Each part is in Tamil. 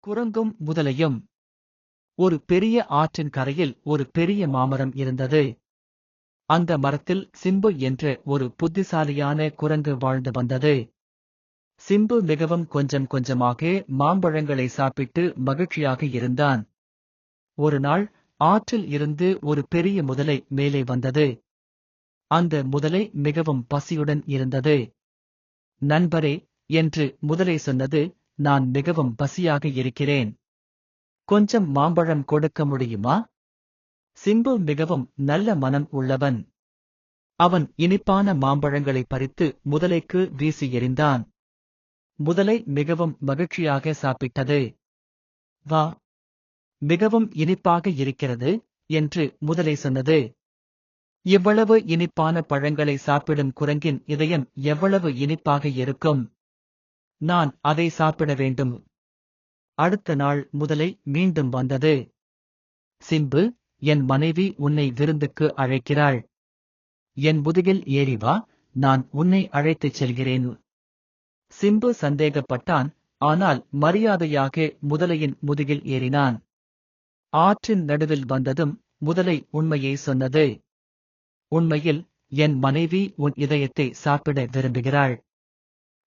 குரங்கும் முதலையும். ஒரு பெரிய ஆற்றின் கரையில் ஒரு பெரிய மாமரம் இருந்தது. அந்த மரத்தில் சிம்பு என்ற ஒரு புத்திசாலியான குரங்கு வாழ்ந்து வந்தது. சிம்பு மிகவும் கொஞ்சம் கொஞ்சமாக மாம்பழங்களை சாப்பிட்டு மகிழ்ச்சியாக இருந்தான். ஒரு நாள் ஆற்றில் இருந்து ஒரு பெரிய முதலை மேலே வந்தது. அந்த முதலை மிகவும் பசியுடன் இருந்தது. நண்பரே, என்று முதலை சொன்னது, நான் மிகவும் பசியாக இருக்கிறேன். கொஞ்சம் மாம்பழம் கொடுக்க முடியுமா? சிம்பு மிகவும் நல்ல மனம் உள்ளவன். அவன் இனிப்பான மாம்பழங்களை பறித்து முதலைக்கு வீசி எறிந்தான். முதலை மிகவும் மகிழ்ச்சியாக சாப்பிட்டது. வா, மிகவும் இனிப்பாக இருக்கிறது, என்று முதலை சொன்னது. இவ்வளவு இனிப்பான பழங்களை சாப்பிடும் குரங்கின் இதயம் எவ்வளவு இனிப்பாக இருக்கும்! நான் அதை சாப்பிட வேண்டும். அடுத்த நாள் முதலை மீண்டும் வந்தது. சிம்பு, என் மனைவி உன்னை விருந்துக்கு அழைக்கிறாள். என் முதுகில் ஏறி வா, நான் உன்னை அழைத்துச் செல்கிறேன். சிம்பு சந்தேகப்பட்டான், ஆனால் மரியாதையாக முதலையின் முதுகில் ஏறினான். ஆற்றின் நடுவில் வந்ததும் முதலை உண்மையை சொன்னது. உண்மையில், என் மனைவி உன் இதயத்தை சாப்பிட விரும்புகிறாள்.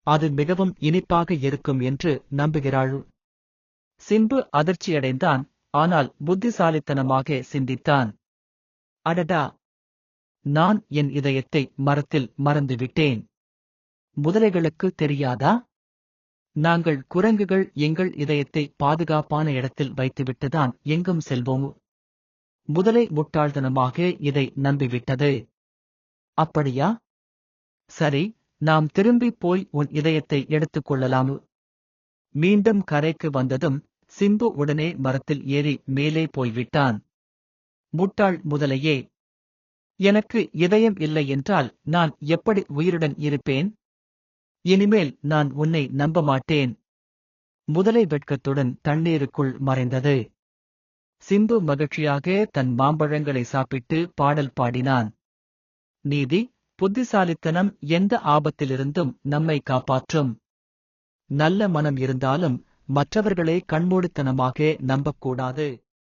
அது மிகவும் இனிப்பாக இருக்கும் என்று நம்புகிறாள். சிம்பு அதிர்ச்சியடைந்தான், ஆனால் புத்திசாலித்தனமாக சிந்தித்தான். அடடா! நான் என் இதயத்தை மரத்தில் மறந்துவிட்டேன். முதலைகளுக்கு தெரியாதா? நாங்கள் குரங்குகள் எங்கள் இதயத்தை பாதுகாப்பான இடத்தில் வைத்துவிட்டுதான் எங்கும் செல்வோம். முதலை முட்டாள்தனமாக இதை நம்பிவிட்டது. அப்படியா? சரி, நாம் திரும்பிப் போய் உன் இதயத்தை எடுத்துக் கொள்ளலாம். மீண்டும் கரைக்கு வந்ததும் சிம்பு உடனே மரத்தில் ஏறி மேலே போய்விட்டான். முட்டாள் முதலையே! எனக்கு இதயம் இல்லை என்றால் நான் எப்படி உயிருடன் இருப்பேன்? இனிமேல் நான் உன்னை நம்ப மாட்டேன். முதலை வெட்கத்துடன் தண்ணீருக்குள் மறைந்தது. சிம்பு மகிழ்ச்சியாக தன் மாம்பழங்களை சாப்பிட்டு பாடல் பாடினான். நீதி, புத்திசாலித்தனம் எந்த ஆபத்திலிருந்தும் நம்மை காப்பாற்றும். நல்ல மனம் இருந்தாலும் மற்றவர்களை கண்மூடித்தனமாக நம்பக்கூடாது.